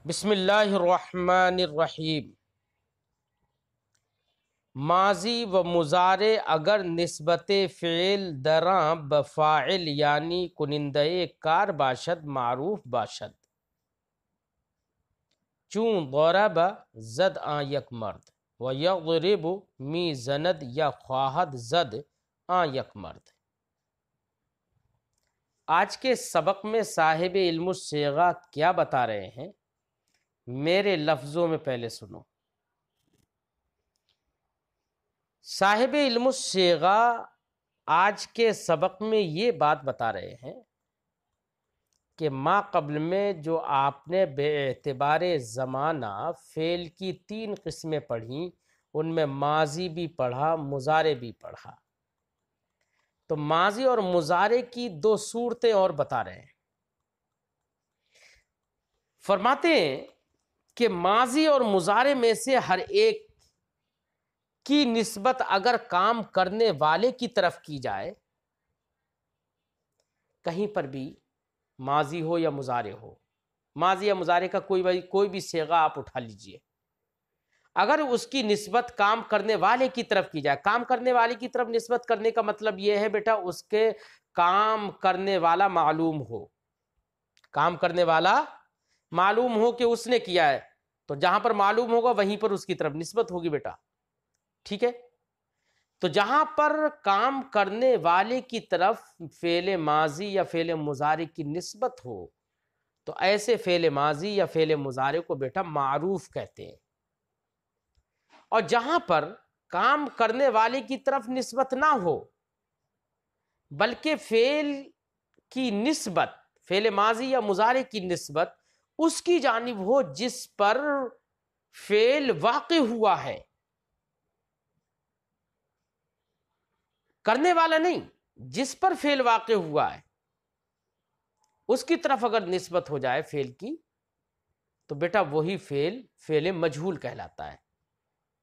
بسم اللہ الرحمن الرحیم۔ ماضی و مضارع اگر نسبت فعل دراں بفاعل یعنی کنندہ کار باشد معروف باشد، چون ضرب زد آن یک مرد و یضرب می زند یا خواہد زد آن یک مرد۔ آج کے سبق میں صاحب علم الصیغہ کیا بتا رہے ہیں، میرے لفظوں میں پہلے سنو۔ صاحب علم الصیغہ آج کے سبق میں یہ بات بتا رہے ہیں کہ ما قبل میں جو آپ نے بے اعتبار زمانہ فعل کی 3 قسمیں پڑھیں، ان میں ماضی بھی پڑھا، مضارع بھی پڑھا، تو ماضی اور مضارع کی 2 صورتیں اور بتا رہے ہیں۔ فرماتے ہیں کہ ماضی اور مضارع میں سے ہر ایک کی نسبت اگر کام کرنے والے کی طرف کی جائے، کہیں پر بھی ماضی ہو یا مضارع ہو، ماضی یا مضارع کا کوئی بھی صیغہ آپ اٹھا لیجئے، اگر اس کی نسبت کام کرنے والے کی طرف کی جائے، کام کرنے والے کی طرف نسبت کرنے کا مطلب یہ ہے بیٹا اس کے کام کرنے والا معلوم ہو، کام کرنے والا معلوم ہو کہ اس نے کیا ہے، تو جہاں پر معلوم ہوگا وہیں پر اس کی طرف نسبت ہوگی بیٹا، ٹھیک ہے؟ تو جہاں پر کام کرنے والے کی طرف فعل ماضی یا فعل مضارع کی نسبت ہو، تو ایسے فعل ماضی یا فعل مضارع کو بیٹا معروف کہتے ہیں، اور جہاں پر کام کرنے والے کی طرف نسبت نہ ہو بلکہ فعل کی نسبت، فعل ماضی یا مضارع کی نسبت اس کی جانب ہو جس پر فعل واقع ہوا ہے، کرنے والا نہیں، جس پر فعل واقع ہوا ہے اس کی طرف اگر نسبت ہو جائے فعل کی، تو بیٹا وہی فعل مجہول کہلاتا ہے۔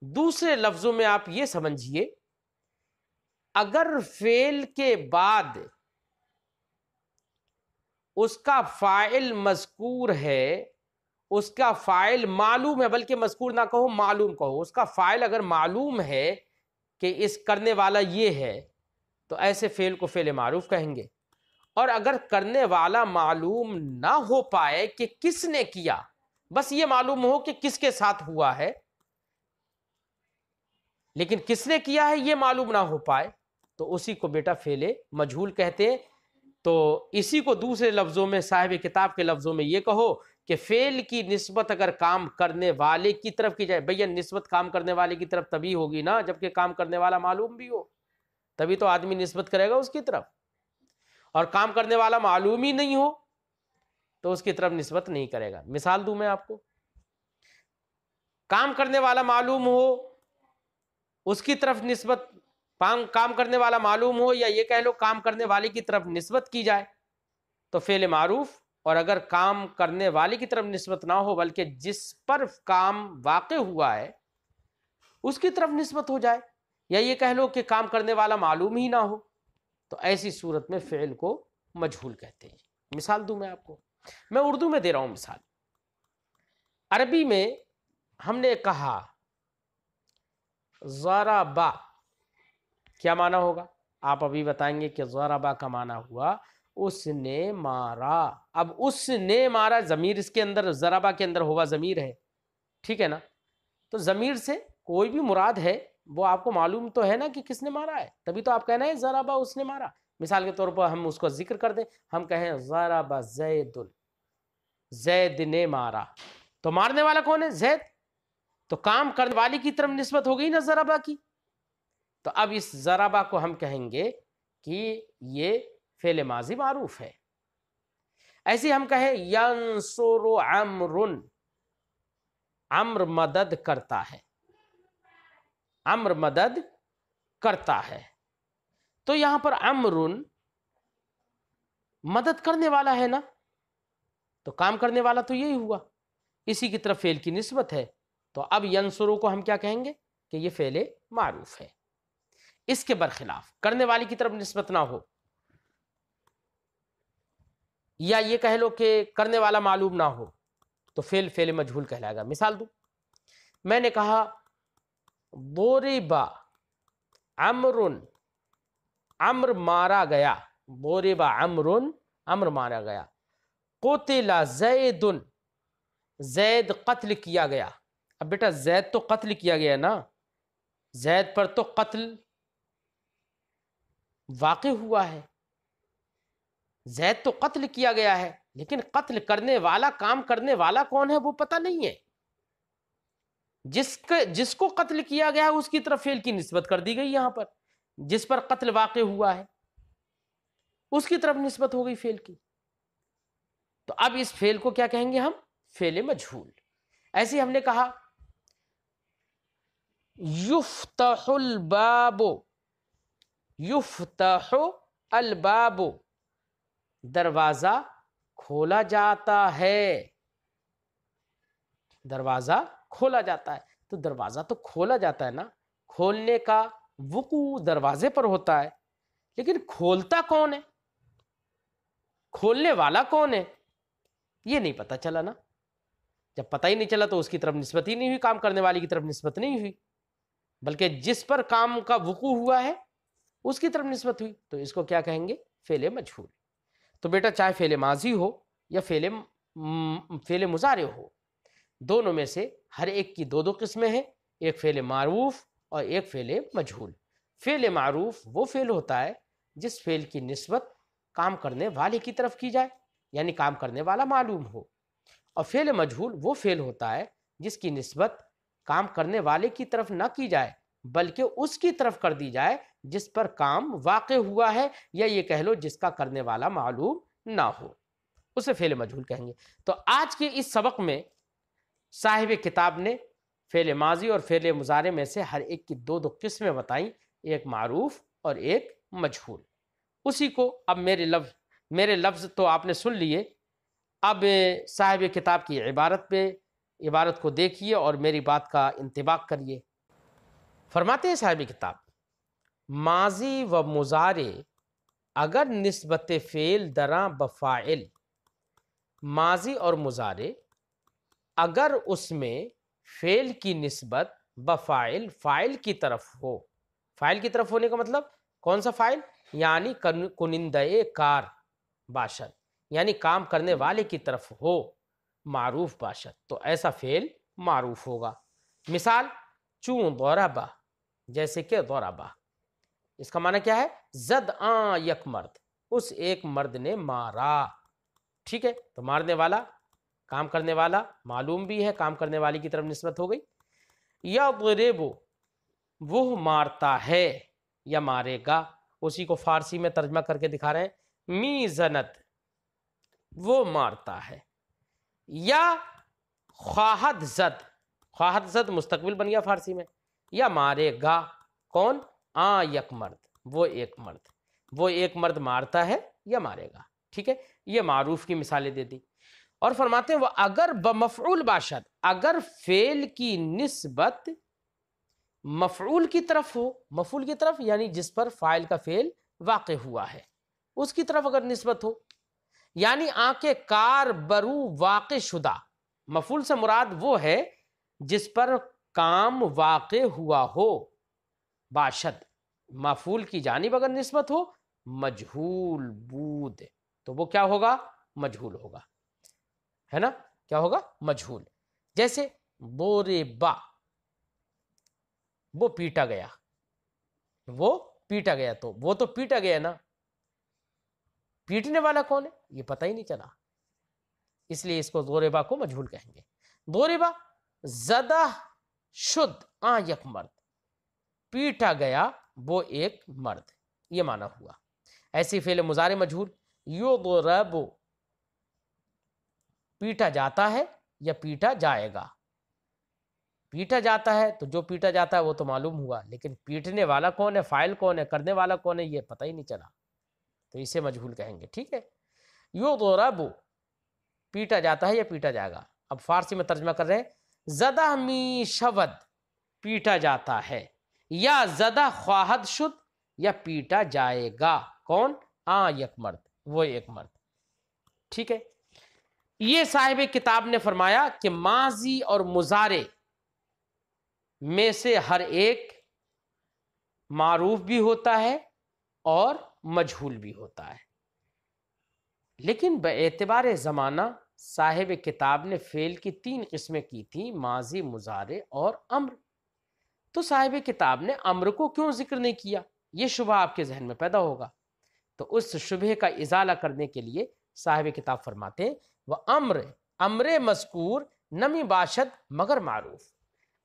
دوسرے لفظوں میں آپ یہ سمجھیے، اگر فعل کے بعد اس کا فاعل مذکور ہے، اس کا فاعل معلوم ہے، بلکہ مذکور نہ کہو معلوم کہو، اس کا فاعل اگر معلوم ہے کہ اس کرنے والا یہ ہے، تو ایسے فعل کو فعل معروف کہیں گے۔ اور اگر کرنے والا معلوم نہ ہو پائے کہ کس نے کیا، بس یہ معلوم ہو کہ کس کے ساتھ ہوا ہے، لیکن کس نے کیا ہے یہ معلوم نہ ہو پائے، تو اسی کو بیٹا فعل مجہول کہتے ہیں۔ تو اسی کو دوسرے لفظوں میں صاحب کتاب کے لفظوں میں یہ کہو کہ فعل کی نسبت اگر کام کرنے والے کی طرف کی جائے، بھیا نسبت کام کرنے والے کی طرف تبھی ہوگی نا جبکہ کام کرنے والا معلوم بھی ہو، تبھی تو آدمی نسبت کرے گا اس کی طرف، اور کام کرنے والا معلوم ہی نہیں ہو تو اس کی طرف نسبت نہیں کرے گا۔ مثال دوں میں آپ کو، کام کرنے والا معلوم ہو اس کی طرف نسبت، کام کرنے والا معلوم ہو یا یہ کہہ لو کام کرنے والے کی طرف نسبت کی جائے تو فعل معروف، اور اگر کام کرنے والے کی طرف نسبت نہ ہو بلکہ جس پر کام واقع ہوا ہے اس کی طرف نسبت ہو جائے، یا یہ کہہ لو کہ کام کرنے والا معلوم ہی نہ ہو، تو ایسی صورت میں فعل کو مجہول کہتے ہیں۔ مثال دوں میں آپ کو، میں اردو میں دے رہا ہوں مثال۔ عربی میں ہم نے کہا ضربا، کیا معنی ہوگا؟ آپ ابھی بتائیں گے کہ ضربا کا معنی ہوا اس نے مارا۔ اب اس نے مارا، ضمیر اس کے اندر، ضربا کے اندر ہوا ضمیر ہے، ٹھیک ہے نا؟ تو ضمیر سے کوئی بھی مراد ہے وہ آپ کو معلوم تو ہے نا کہ کس نے مارا ہے، تبھی تو آپ کہنا ہے ضربا اس نے مارا۔ مثال کے طور پر ہم اس کو ذکر کر دیں، ہم کہیں ضرب زید، زید نے مارا، تو مارنے والا کون ہے؟ زید، تو کام کرنے والی کی طرف نسبت ہو گئی نا ضربا کی، تو اب اس ضربا کو ہم کہیں گے کہ یہ فعل ماضی معروف ہے۔ ایسے ہم کہیں ینصر عمر، عمر مدد کرتا ہے، عمر مدد کرتا ہے، تو یہاں پر عمر مدد کرنے والا ہے نا، تو کام کرنے والا تو یہی ہوا، اسی کی طرف فعل کی نسبت ہے، تو اب ینصرو کو ہم کیا کہیں گے کہ یہ فعل معروف ہے۔ اس کے برخلاف کرنے والی کی طرف نسبت نہ ہو، یا یہ کہہ لو کہ کرنے والا معلوم نہ ہو، تو فعل مجہول کہلائے گا۔ مثال دوں، میں نے کہا ضرب عمرو، عمر مارا گیا، ضرب عمرو، عمر مارا گیا، قتل زید، زید قتل کیا گیا۔ اب بیٹا زید تو قتل کیا گیا نا، زید پر تو قتل واقع ہوا ہے، زید تو قتل کیا گیا ہے، لیکن قتل کرنے والا، کام کرنے والا کون ہے وہ پتہ نہیں ہے۔ جس کو قتل کیا گیا ہے اس کی طرف فعل کی نسبت کر دی گئی، یہاں پر جس پر قتل واقع ہوا ہے اس کی طرف نسبت ہو گئی فعل کی۔ تو اب اس فعل کو کیا کہیں گے ہم؟ فعل مجہول۔ ایسے ہی ہم نے کہا یفتح الباب، یفتح الباب، دروازہ کھولا جاتا ہے، دروازہ کھولا جاتا ہے۔ تو دروازہ تو کھولا جاتا ہے نا، کھولنے کا وقوع دروازے پر ہوتا ہے، لیکن کھولتا کون ہے، کھولنے والا کون ہے، یہ نہیں پتہ چلا نا۔ جب پتہ ہی نہیں چلا تو اس کی طرف نسبت ہی نہیں ہوئی، کام کرنے والی کی طرف نسبت نہیں ہوئی، بلکہ جس پر کام کا وقوع ہوا ہے اس کی طرف نسبت ہوئی، تو اس کو کیا کہیں گے؟ فعل مجہول۔ تو بیٹا چاہے فعل ماضی ہو یا فعل مضارع ہو، دونوں میں سے ہر ایک کی دو قسمیں ہیں، ایک فعل معروف اور ایک فعل مجہول۔ فعل معروف وہ فعل ہوتا ہے جس فعل کی نسبت کام کرنے والے کی طرف کی جائے، یعنی کام کرنے والا معلوم ہو، اور فعل مجہول وہ فعل ہوتا ہے جس کی نسبت کام کرنے والے کی طرف نہ کی جائے بلکہ اس کی طرف کر دی جائے جس پر کام واقع ہوا ہے، یا یہ کہہ لو جس کا کرنے والا معلوم نہ ہو، اسے فعل مجہول کہیں گے۔ تو آج کے اس سبق میں صاحب کتاب نے فعل ماضی اور فعل مضارع میں سے ہر ایک کی دو قسمیں بتائیں، ایک معروف اور ایک مجہول۔ اسی کو اب میرے لفظ تو آپ نے سن لیے، اب صاحب کتاب کی عبارت کو دیکھیے اور میری بات کا انطباق کریے۔ فرماتے ہیں صاحب کتاب، ماضی و مضارع اگر نسبت فعل دراں بفاعل، ماضی اور مضارع اگر اس میں فعل کی نسبت بفاعل، فاعل کی طرف ہو، فاعل کی طرف ہونے کا مطلب کون سا فاعل؟ یعنی کنندہ کار باشد، یعنی کام کرنے والے کی طرف ہو، معروف باشد، تو ایسا فعل معروف ہوگا۔ مثال چون ضربہ، جیسے کہ ضربہ، اس کا معنی کیا ہے؟ زد آن یک مرد، اس ایک مرد نے مارا، ٹھیک ہے، تو مارنے والا، کام کرنے والا معلوم بھی ہے، کام کرنے والی کی طرف نسبت ہو گئی۔ یضرب، وہ مارتا ہے یا مارے گا، اسی کو فارسی میں ترجمہ کر کے دکھا رہے ہیں، میزنت، وہ مارتا ہے۔ یا خواہد زد، خواہد زد مستقبل بن گیا فارسی میں، یا مارے گا، کون؟ یک مرد، وہ ایک مرد مارتا ہے یا مارے گا، ٹھیک ہے۔ یہ معروف کی مثالیں دے دی، اور فرماتے ہیں وہ اگر بمفعول باشد، اگر فعل کی نسبت مفعول کی طرف ہو، مفعول کی طرف یعنی جس پر فاعل کا فعل واقع ہوا ہے اس کی طرف اگر نسبت ہو، یعنی آنکھ کار برو واقع شدہ، مفعول سے مراد وہ ہے جس پر کام واقع ہوا ہو، باشد، مفعول کی جانب اگر نسبت ہو، مجہول بود، تو وہ کیا ہوگا؟ مجہول ہوگا، ہے نا، کیا ہوگا؟ مجہول۔ جیسے ضربا، وہ پیٹا گیا، وہ پیٹا گیا، تو وہ تو پیٹا گیا نا، پیٹنے والا کون ہے یہ پتہ ہی نہیں چلا، اس لیے اس کو ضربا کو مجہول کہیں گے۔ ضربا زدہ شد آن یک مرد، پیٹا گیا وہ ایک مرد، یہ معنی ہوا۔ ایسی فعل مضارع مجہول، یضرب، پیٹا جاتا ہے یا پیٹا جائے گا، پیٹا جاتا ہے تو جو پیٹا جاتا ہے وہ تو معلوم ہوا، لیکن پیٹنے والا کون ہے، فاعل کون ہے، کرنے والا کون ہے، یہ پتہ ہی نہیں چلا، تو اسے مجہول کہیں گے، ٹھیک ہے۔ یضرب، پیٹا جاتا ہے یا پیٹا جائے گا۔ اب فارسی میں ترجمہ کر رہے ہیں، زدہ می شود، پیٹا جاتا ہے، یا زدہ خواہد شد، یا پیٹا جائے گا، کون؟ یک مرد، وہ ایک مرد، ٹھیک ہے۔ یہ صاحب کتاب نے فرمایا کہ ماضی اور مضارع میں سے ہر ایک معروف بھی ہوتا ہے اور مجہول بھی ہوتا ہے، لیکن باعتبار زمانہ صاحب کتاب نے فعل کی 3 قسمیں کی تھیں، ماضی، مضارع اور امر۔ تو صاحب کتاب نے امر کو کیوں ذکر نہیں کیا؟ یہ شبہ آپ کے ذہن میں پیدا ہوگا، تو اس شبہ کا ازالہ کرنے کے لیے صاحب کتاب فرماتے ہیں وہ امر مذکور نمی باشد مگر معروف،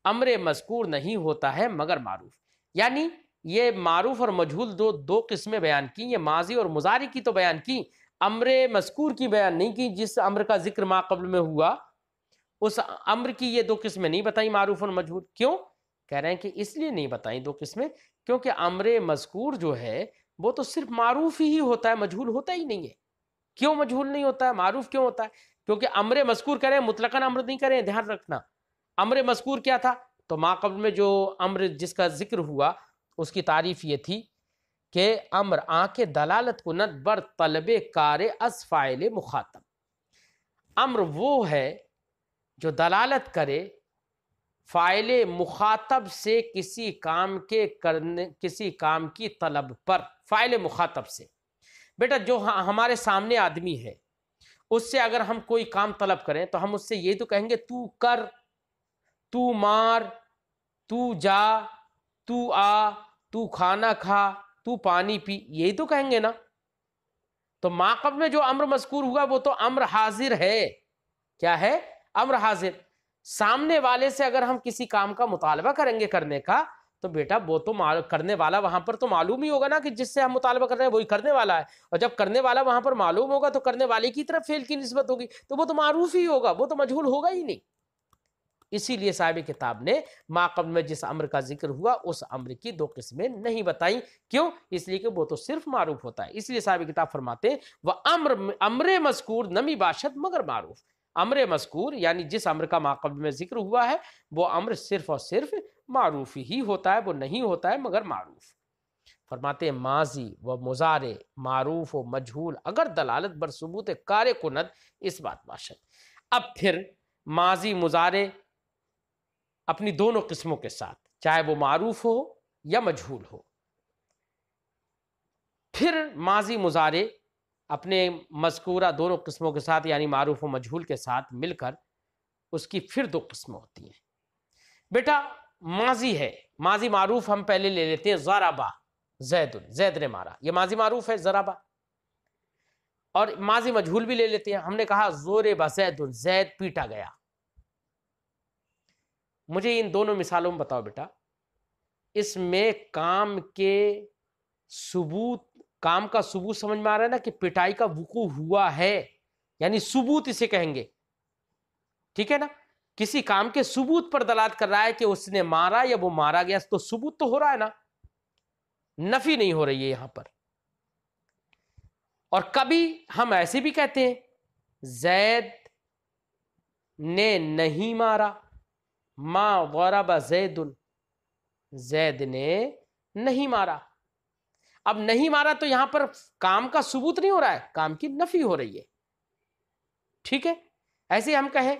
امر مذکور نہیں ہوتا ہے مگر معروف، یعنی یہ معروف اور مجہول دو قسمیں بیان کی، یہ ماضی اور مضارع کی تو بیان کی، امر مذکور کی بیان نہیں کی، جس امر کا ذکر ما قبل میں ہوا اس امر کی یہ 2 قسمیں نہیں بتائیں، معروف اور مجہول۔ کیوں؟ کہہ رہے ہیں کہ اس لیے نہیں بتائیں 2 قسمیں کیونکہ امر مذکور جو ہے وہ تو صرف معروف ہی ہوتا ہے، مجہول ہوتا ہی نہیں ہے۔ کیوں مجہول نہیں ہوتا ہے، معروف کیوں ہوتا ہے؟ کیونکہ امر مذکور کریں، مطلقاً امر نہیں کریں، دھیان رکھنا۔ امر مذکور کیا تھا؟ تو ما قبل میں جو امر جس کا ذکر ہوا اس کی تعریف یہ تھی کہ امر آنکھ دلالت کند بر طلب کار از فاعل مخاطب، امر وہ ہے جو دلالت کرے فاعل مخاطب سے کسی کام کی طلب پر، فاعل مخاطب سے۔ بیٹا جو ہمارے سامنے آدمی ہے اس سے اگر ہم کوئی کام طلب کریں تو ہم اس سے یہ تو کہیں گے تو کر، تو مار، تو جا، تو آ، تو کھانا کھا، تو پانی پی، یہی تو کہیں گے نا۔ تو ما قبل میں جو امر مذکور ہوا وہ تو امر حاضر ہے۔ کیا ہے؟ امر حاضر۔ سامنے والے سے اگر ہم کسی کام کا مطالبہ کریں گے کرنے کا تو بیٹا وہ تو کرنے والا وہاں پر تو معلوم ہی ہوگا نا کہ جس سے ہم مطالبہ کر رہے ہیں وہی کرنے والا ہے، اور جب کرنے والا وہاں پر معلوم ہوگا تو کرنے والے کی طرف فعل کی نسبت ہوگی، تو وہ تو معروف ہی ہوگا، وہ تو مجہول ہوگا ہی نہیں۔ اسی لیے صاحب کتاب نے ما قبل میں جس امر کا ذکر ہوا اس امر کی 2 قسمیں نہیں بتائیں۔ کیوں؟ اس لیے کہ وہ تو صرف معروف ہوتا ہے۔ اس لیے صاحب کتاب فرماتے ہیں وہ امر مذکور نمی باشد مگر معروف، امر مذکور یعنی جس امر کا ما قبل میں ذکر ہوا ہے وہ امر صرف اور صرف معروف ہی ہوتا ہے، وہ نہیں ہوتا ہے مگر معروف۔ فرماتے ہیں ماضی و مضارع معروف و مجہول اگر دلالت بر ثبوت کار کند اس بات باشد۔ اب پھر ماضی مضارع اپنی دونوں قسموں کے ساتھ، چاہے وہ معروف ہو یا مجہول ہو، پھر ماضی مضارع اپنے مذکورہ دونوں قسموں کے ساتھ یعنی معروف و مجہول کے ساتھ مل کر اس کی پھر 2 قسمیں ہوتی ہیں۔ بیٹا ماضی ہے، ماضی معروف ہم پہلے لے لیتے ہیں، ضربا زید، زید نے مارا، یہ ماضی معروف ہے ضربا، اور ماضی مجہول بھی لے لیتے ہیں، ہم نے کہا ضرب زید، زید پیٹا گیا۔ مجھے ان دونوں مثالوں میں بتاؤ بیٹا، اس میں کام کا ثبوت سمجھ میں آ رہا ہے نا کہ پٹائی کا وقوع ہوا ہے، یعنی ثبوت اسے کہیں گے، ٹھیک ہے نا؟ کسی کام کے ثبوت پر دلالت کر رہا ہے کہ اس نے مارا یا وہ مارا گیا، تو ثبوت تو ہو رہا ہے نا، نفی نہیں ہو رہی ہے یہاں پر۔ اور کبھی ہم ایسے بھی کہتے ہیں زید نے نہیں مارا، ما ضرب زید، زید نے نہیں مارا۔ اب نہیں مارا تو یہاں پر کام کا ثبوت نہیں ہو رہا ہے، کام کی نفی ہو رہی ہے، ٹھیک ہے؟ ایسے ہم کہیں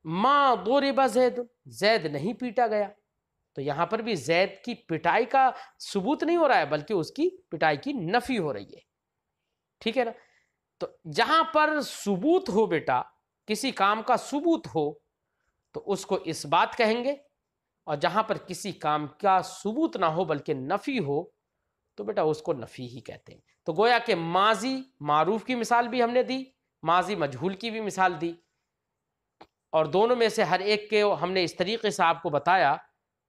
ما ضرب زید، زید نہیں پیٹا گیا، تو یہاں پر بھی زید کی پٹائی کا ثبوت نہیں ہو رہا ہے بلکہ اس کی پٹائی کی نفی ہو رہی ہے، ٹھیک ہے نا؟ تو جہاں پر ثبوت ہو بیٹا، کسی کام کا ثبوت ہو تو اس کو اس بات کہیں گے، اور جہاں پر کسی کام کا ثبوت نہ ہو بلکہ نفی ہو تو بیٹا اس کو نفی ہی کہتے ہیں۔ تو گویا کہ ماضی معروف کی مثال بھی ہم نے دی، ماضی مجہول کی بھی مثال دی، اور دونوں میں سے ہر ایک کے ہم نے اس طریقے سے آپ کو بتایا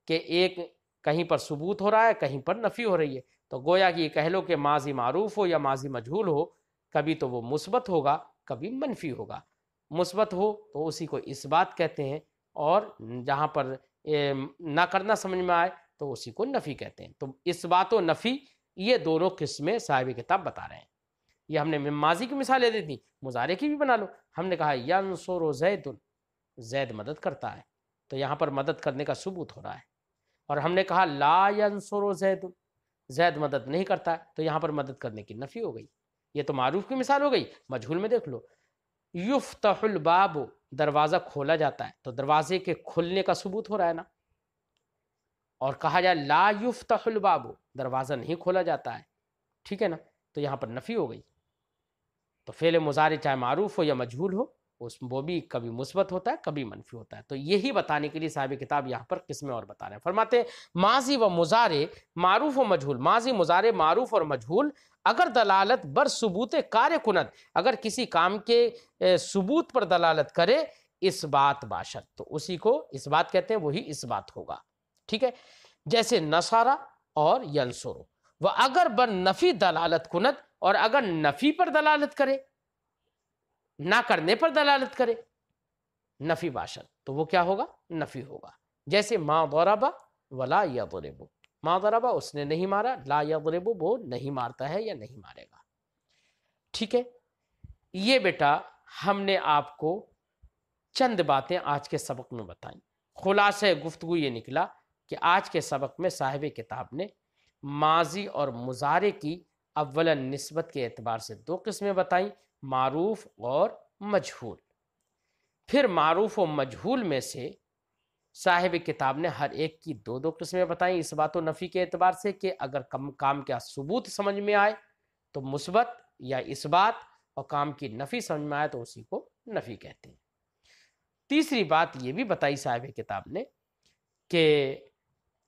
کہ ایک کہیں پر ثبوت ہو رہا ہے، کہیں پر نفی ہو رہی ہے۔ تو گویا کہ یہ کہہ لو کہ ماضی معروف ہو یا ماضی مجہول ہو، کبھی تو وہ مثبت ہوگا کبھی منفی ہوگا۔ مثبت ہو تو اسی کو اس بات کہتے ہیں، اور جہاں پر نہ کرنا سمجھ میں آئے تو اسی کو نفی کہتے ہیں۔ تو اس بات و نفی یہ دونوں قسمیں صاحب کتاب بتا رہے ہیں۔ یہ ہم نے ماضی کی مثالیں دی تھی، مضارع کی بھی بنا لو۔ ہم نے کہا ینصر زید، زید مدد کرتا ہے، تو یہاں پر مدد کرنے کا ثبوت ہو رہا ہے۔ اور ہم نے کہا لا ینصر زید، زید مدد نہیں کرتا ہے، تو یہاں پر مدد کرنے کی نفی ہو گئی۔ یہ تو معروف کی مثال ہو گئی. مجہول میں دیکھ لو، یفتح الباب، دروازہ کھولا جاتا ہے، تو دروازے کے کھلنے کا ثبوت ہو رہا ہے نا. اور کہا جائے لا یفتح الباب، دروازہ نہیں کھولا جاتا ہے، ٹھیک ہے نا، تو یہاں پر نفی ہو گئی. تو فعل مضارع چاہے معروف ہو یا مجہول ہو، وہ بھی کبھی مثبت ہوتا ہے کبھی منفی ہوتا ہے. تو یہی بتانے کے لیے صاحب کتاب یہاں پر قسمیں اور بتا رہے ہیں. فرماتے ہیں ماضی و مضارع معروف و مجہول، ماضی مضارع معروف اور مجہول اگر دلالت بر ثبوت کار کنت، اگر کسی کام کے ثبوت پر دلالت کرے، اس بات باشد، تو اسی کو اس بات کہتے ہیں، وہی اس بات ہوگا. ٹھیک ہے، جیسے نصارہ اور ینصرو. وہ اگر بر نفی دلالت کنت، اور اگر نفی پر دلالت کرے، نہ کرنے پر دلالت کرے، نفی باشد، تو وہ کیا ہوگا؟ نفی ہوگا. جیسے ما ضرب ولا یضرب، ما ضرب اس نے نہیں مارا، لا یضرب وہ نہیں مارتا ہے یا نہیں مارے گا. ٹھیک ہے، یہ بیٹا ہم نے آپ کو چند باتیں آج کے سبق میں بتائیں. خلاصہ گفتگو یہ نکلا کہ آج کے سبق میں صاحب کتاب نے ماضی اور مضارع کی اولا نسبت کے اعتبار سے دو قسمیں بتائیں، معروف اور مجہول. پھر معروف و مجہول میں سے صاحب کتاب نے ہر ایک کی دو دو قسمیں بتائیں اس بات و نفی کے اعتبار سے کہ اگر کام کا ثبوت سمجھ میں آئے تو مثبت یا اس بات، اور کام کی نفی سمجھ میں آئے تو اسی کو نفی کہتے ہیں. تیسری بات یہ بھی بتائی صاحب کتاب نے کہ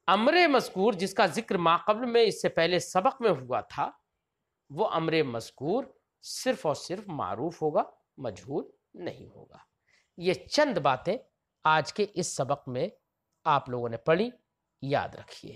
امر مذکور جس کا ذکر ماقبل میں اس سے پہلے سبق میں ہوا تھا، وہ امر مذکور صرف اور صرف معروف ہوگا، مجہول نہیں ہوگا. یہ چند باتیں آج کے اس سبق میں آپ لوگوں نے پڑھی، یاد رکھیے.